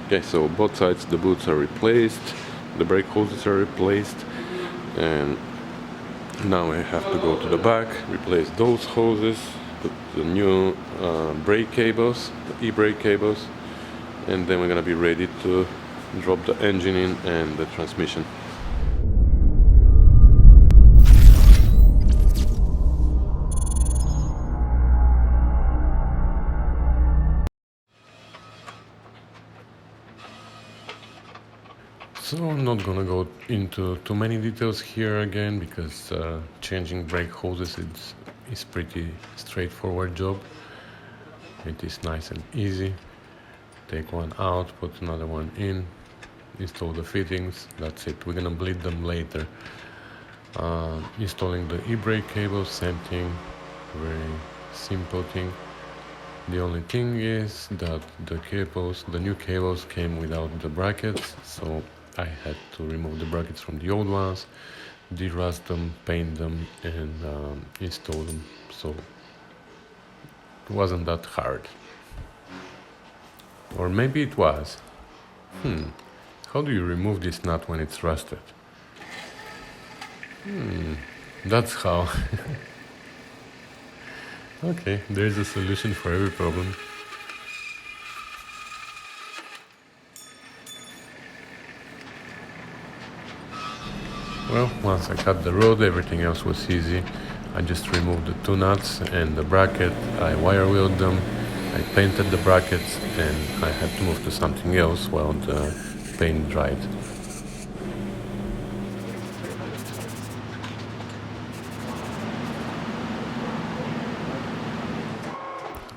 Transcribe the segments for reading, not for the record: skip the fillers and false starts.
Okay, so both sides the boots are replaced, the brake hoses are replaced, and now I have to go to the back, replace those hoses, put the new brake cables, the e-brake cables, and then we're gonna be ready to drop the engine in and the transmission. So I'm not gonna go into too many details here again, because changing brake hoses is pretty straightforward job. It is nice and easy. Take one out, put another one in, install the fittings, that's it. We're gonna bleed them later. Installing the e-brake cables, same thing, very simple thing. The only thing is that the new cables came without the brackets, so I had to remove the brackets from the old ones, de-rust them, paint them, and install them. So it wasn't that hard. Or maybe it was. How do you remove this nut when it's rusted? That's how. Okay, there's a solution for every problem. Well, once I cut the rod, everything else was easy. I just removed the two nuts and the bracket, I wire wheeled them, I painted the brackets, and I had to move to something else while the paint dried.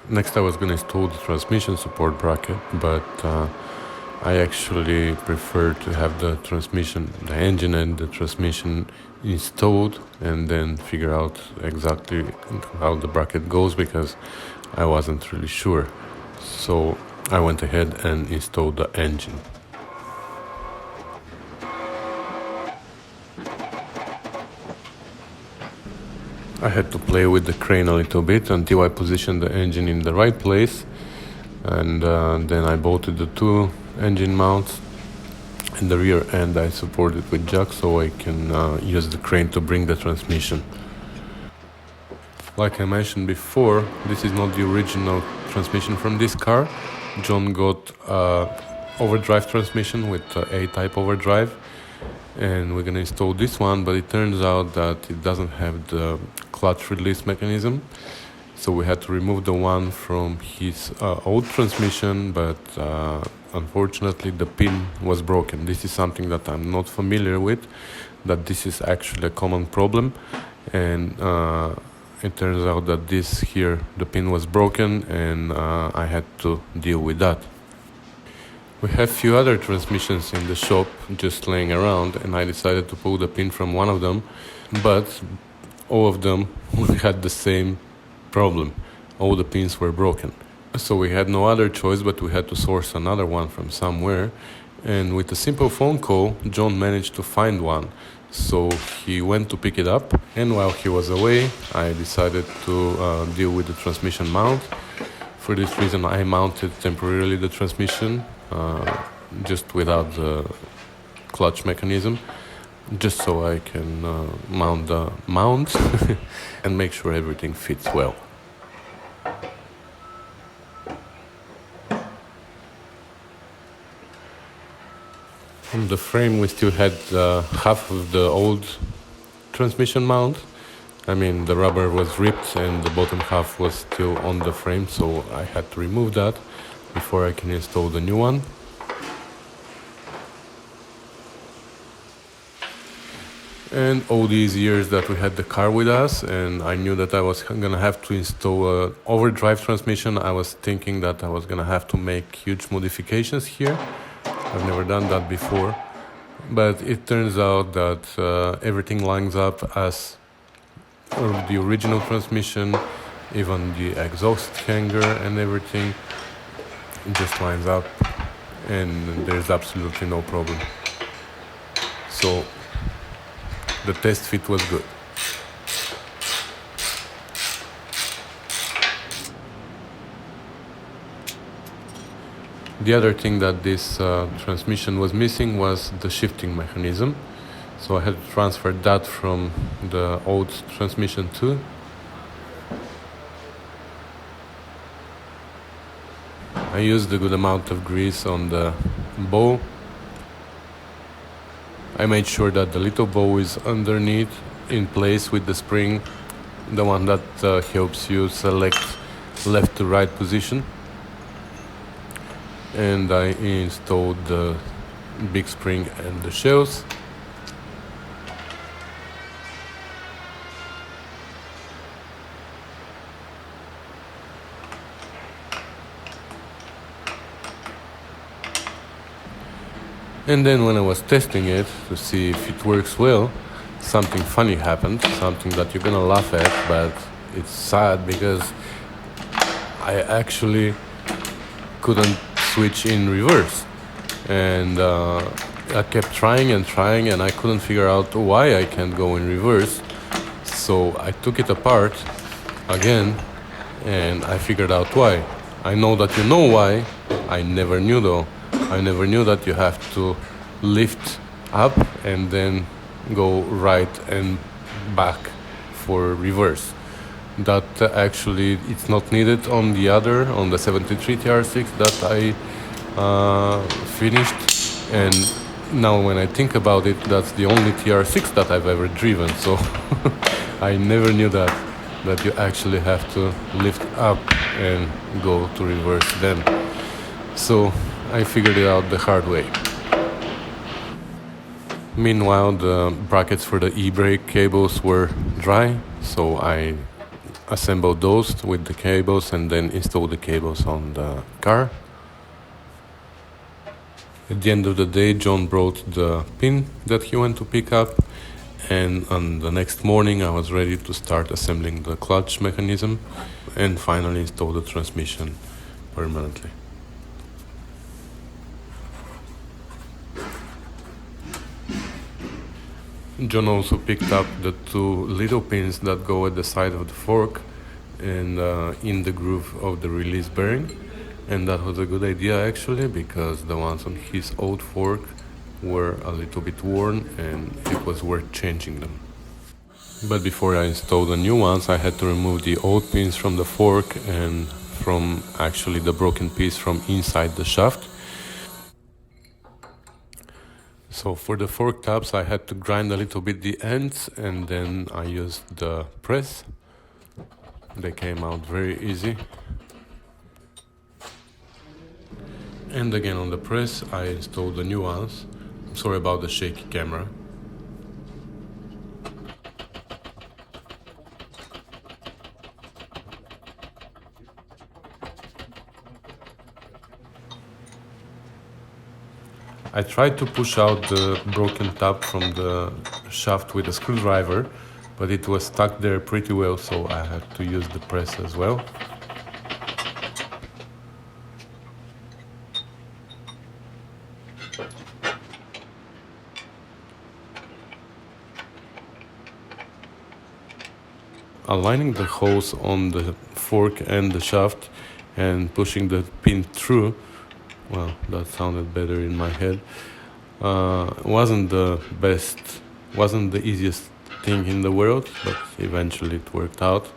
Next I was gonna install the transmission support bracket, but I actually prefer to have the engine and the transmission installed and then figure out exactly how the bracket goes, because I wasn't really sure. So I went ahead and installed the engine. I had to play with the crane a little bit until I positioned the engine in the right place, and then I bolted the two engine mounts, and the rear end I supported with jacks so I can use the crane to bring the transmission. Like I mentioned before, this is not the original transmission from this car. John got overdrive transmission with A-type overdrive, and we're gonna install this one, but it turns out that it doesn't have the clutch release mechanism, so we had to remove the one from his old transmission, but unfortunately the pin was broken. This is something that I'm not familiar with, that this is actually a common problem, and it turns out that this here, the pin was broken, and I had to deal with that. We have few other transmissions in the shop just laying around, and I decided to pull the pin from one of them, but all of them had the same problem. All the pins were broken. So we had no other choice, but we had to source another one from somewhere, and with a simple phone call, John managed to find one. So he went to pick it up, and while he was away, I decided to deal with the transmission mount. For this reason, I mounted temporarily the transmission, just without the clutch mechanism, just so I can mount the mount and make sure everything fits well. On the frame we still had half of the old transmission mount. I mean, the rubber was ripped and the bottom half was still on the frame, so I had to remove that before I can install the new one. And all these years that we had the car with us, and I knew that I was gonna have to install an overdrive transmission, I was thinking that I was gonna have to make huge modifications here. I've never done that before, but it turns out that everything lines up as the original transmission, even the exhaust hanger and everything just lines up, and there's absolutely no problem. So the test fit was good. The other thing that this transmission was missing was the shifting mechanism. So I had to transfer that from the old transmission too. I used a good amount of grease on the bow. I made sure that the little bow is underneath in place with the spring, the one that helps you select left to right position. And I installed the big spring and the shells. And then when I was testing it to see if it works well, something funny happened, something that you're gonna laugh at, but it's sad because I actually couldn't switch in reverse. And I kept trying and I couldn't figure out why I can't go in reverse. So I took it apart again and I figured out why. I know that you know why. I never knew though. I never knew that you have to lift up and then go right and back for reverse. That actually it's not needed on the 73 TR6 that I finished. And now when I think about it, that's the only TR6 that I've ever driven. So I never knew that you actually have to lift up and go to reverse then. So I figured it out the hard way. Meanwhile, the brackets for the e-brake cables were dry, so I assembled those with the cables and then installed the cables on the car. At the end of the day, John brought the pin that he went to pick up, and on the next morning I was ready to start assembling the clutch mechanism and finally install the transmission permanently. John also picked up the two little pins that go at the side of the fork and in the groove of the release bearing. And that was a good idea actually, because the ones on his old fork were a little bit worn and it was worth changing them. But before I installed the new ones, I had to remove the old pins from the fork and from actually the broken piece from inside the shaft. So for the fork tabs I had to grind a little bit the ends and then I used the press. They came out very easy. And again on the press I installed the new ones. Sorry about the shaky camera. I tried to push out the broken tab from the shaft with a screwdriver, but it was stuck there pretty well, so I had to use the press as well. Aligning the holes on the fork and the shaft and pushing the pin through, well, that sounded better in my head, wasn't the easiest thing in the world, but eventually it worked out.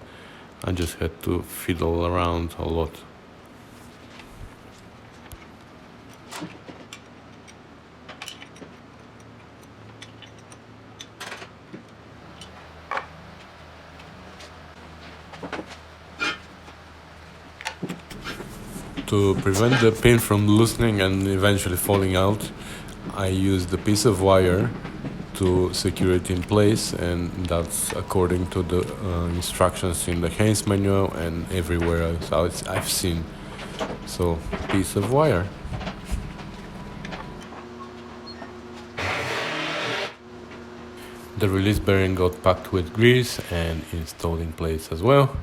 I just had to fiddle around a lot. To prevent the pin from loosening and eventually falling out, I used a piece of wire to secure it in place, and that's according to the instructions in the Haynes manual and everywhere else I've seen. So, piece of wire. The release bearing got packed with grease and installed in place as well.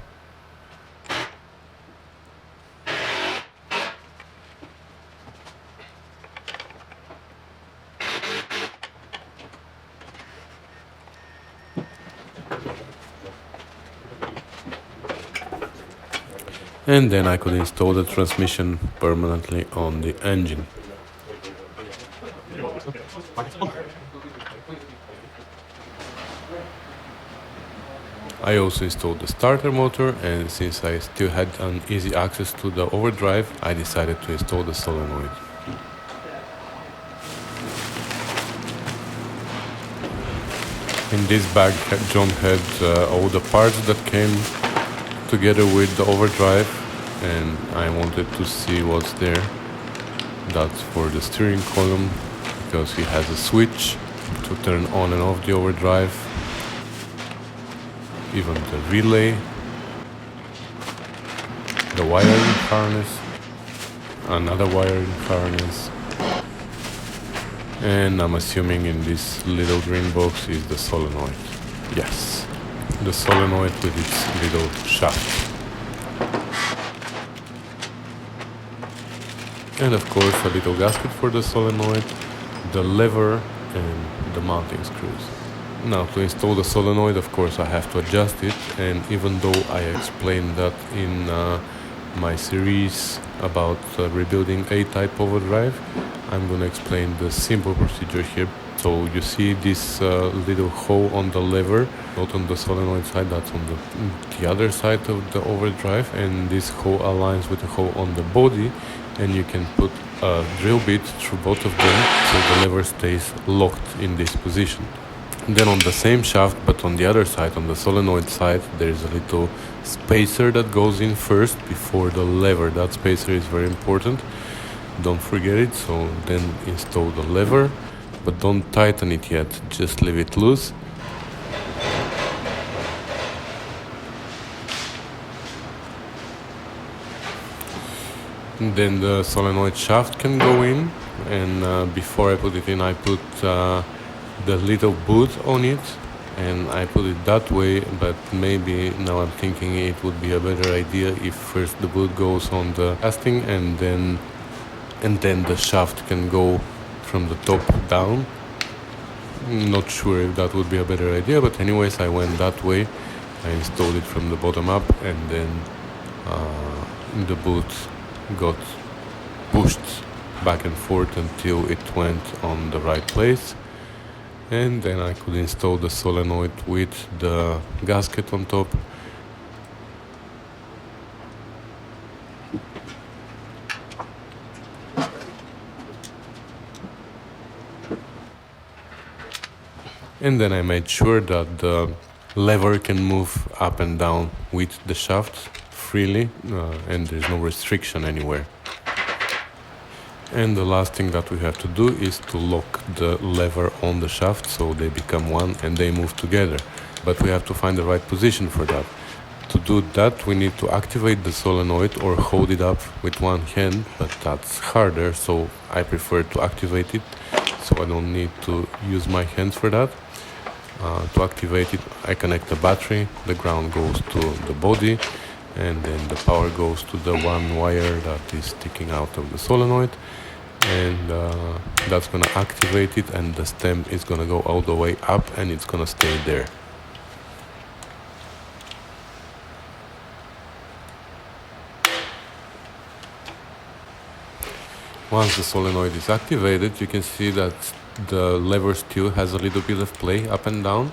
and then I could install the transmission permanently on the engine. I also installed the starter motor, and since I still had an easy access to the overdrive, I decided to install the solenoid. In this bag, John had all the parts that came together with the overdrive, and I wanted to see what's there. That's for the steering column, because he has a switch to turn on and off the overdrive, even the relay, the wiring harness, another wiring harness, and I'm assuming in this little green box is the solenoid. Yes, the solenoid with its little shaft. And of course a little gasket for the solenoid, the lever and the mounting screws. Now to install the solenoid, of course I have to adjust it, and even though I explained that in my series about rebuilding A-type overdrive, I'm going to explain the simple procedure here. So you see this little hole on the lever, not on the solenoid side, that's on the other side of the overdrive, and this hole aligns with the hole on the body, and you can put a drill bit through both of them so the lever stays locked in this position. Then on the same shaft, but on the other side, on the solenoid side, there's a little spacer that goes in first before the lever. That spacer is very important, don't forget it. So then install the lever, but don't tighten it yet, just leave it loose. Then the solenoid shaft can go in, and before I put it in, I put the little boot on it, and I put it that way, but maybe now I'm thinking it would be a better idea if first the boot goes on the casting, and then the shaft can go from the top down. Not sure if that would be a better idea, but anyways I went that way. I installed it from the bottom up, and then the boot got pushed back and forth until it went on the right place, and then I could install the solenoid with the gasket on top. And then I made sure that the lever can move up and down with the shaft freely, and there's no restriction anywhere. And the last thing that we have to do is to lock the lever on the shaft so they become one and they move together. But we have to find the right position for that. To do that, we need to activate the solenoid or hold it up with one hand, but that's harder, so I prefer to activate it, so I don't need to use my hands for that. To activate it, I connect the battery, the ground goes to the body, and then the power goes to the one wire that is sticking out of the solenoid, and that's going to activate it, and the stem is going to go all the way up and it's going to stay there. Once the solenoid is activated, you can see that the lever still has a little bit of play up and down.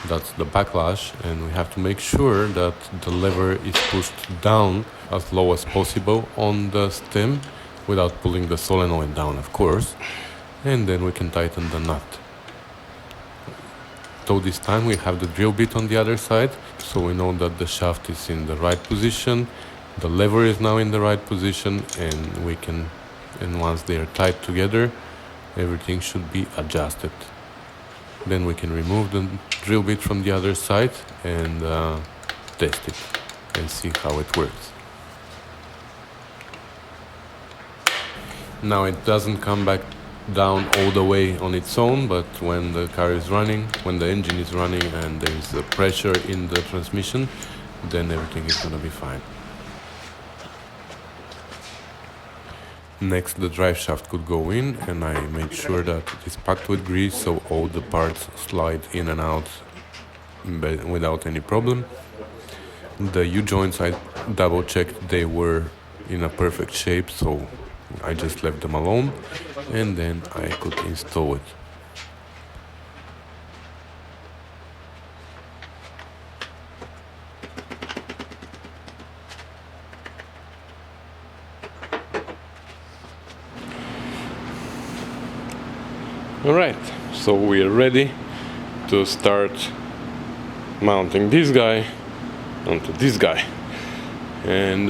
That's the backlash, and we have to make sure that the lever is pushed down as low as possible on the stem without pulling the solenoid down, of course, and then we can tighten the nut. So this time we have the drill bit on the other side, so we know that the shaft is in the right position, the lever is now in the right position, and once they are tied together, everything should be adjusted. Then we can remove the drill bit from the other side and test it and see how it works. Now it doesn't come back down all the way on its own, but when the car is running, when the engine is running and there is a pressure in the transmission, then everything is going to be fine. Next, the drive shaft could go in, and I made sure that it is packed with grease so all the parts slide in and out without any problem. The U-joints I double checked they were in a perfect shape, so I just left them alone, and then I could install it. Alright, so we are ready to start mounting this guy onto this guy. And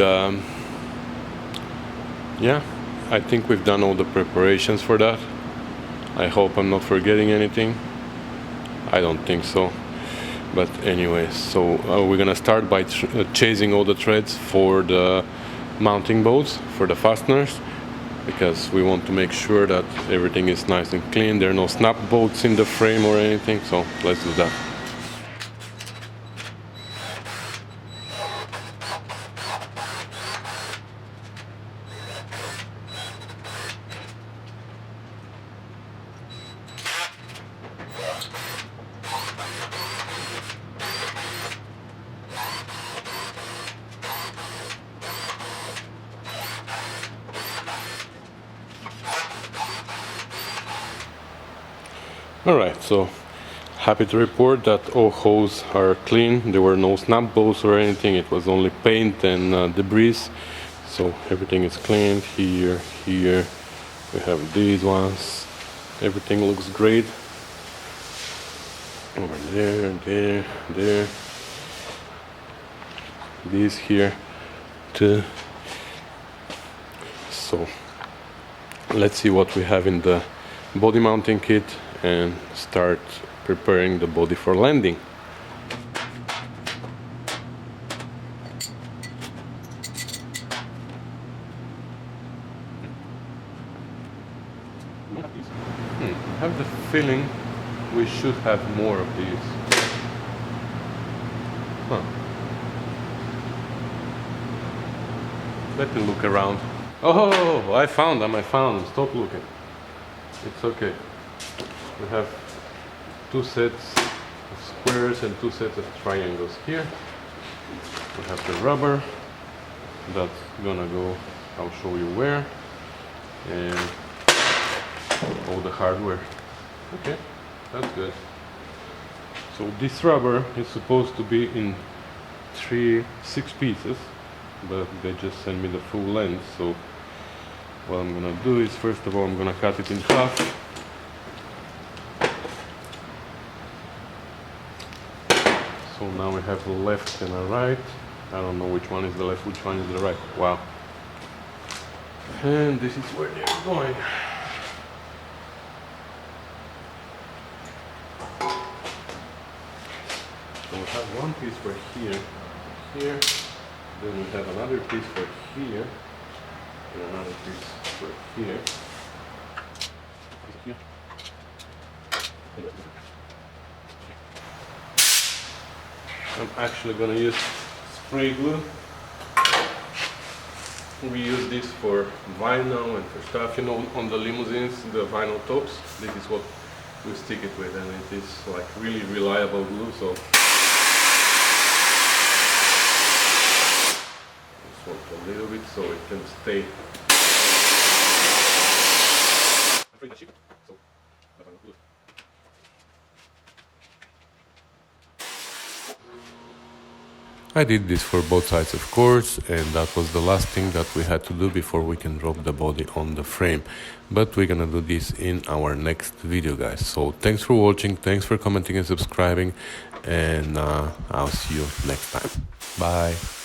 yeah, I think we've done all the preparations for that. I hope I'm not forgetting anything. I don't think so. But anyway, so we're gonna start by chasing all the threads for the mounting bolts, for the fasteners, because we want to make sure that everything is nice and clean. There are no snap bolts in the frame or anything, so let's do that. Alright, so happy to report that all holes are clean. There were no snap bolts or anything. It was only paint and debris. So everything is cleaned. Here we have these ones. Everything looks great. Over there. These here too. So let's see what we have in the body mounting kit and start preparing the body for landing. I have the feeling we should have more of these. Let me look around. Oh, I found them. Stop looking. It's okay. We have 2 sets of squares and 2 sets of triangles here. We have the rubber that's gonna go, I'll show you where, and all the hardware. Okay, that's good. So this rubber is supposed to be in 6 pieces, but they just sent me the full length. So what I'm gonna do is, first of all, I'm gonna cut it in half. So now we have a left and a right. I don't know which one is the left, which one is the right. Wow. And this is where they're going. So we have one piece for here, then we have another piece for here, and another piece for here. I'm actually going to use spray glue. We use this for vinyl and for stuff, you know, on the limousines, the vinyl tops. This is what we stick it with, and it is like really reliable glue. So just want a little bit so it can stay. I did this for both sides, of course, and that was the last thing that we had to do before we can drop the body on the frame. But we're gonna do this in our next video, guys. So thanks for watching, thanks for commenting and subscribing, and I'll see you next time. Bye.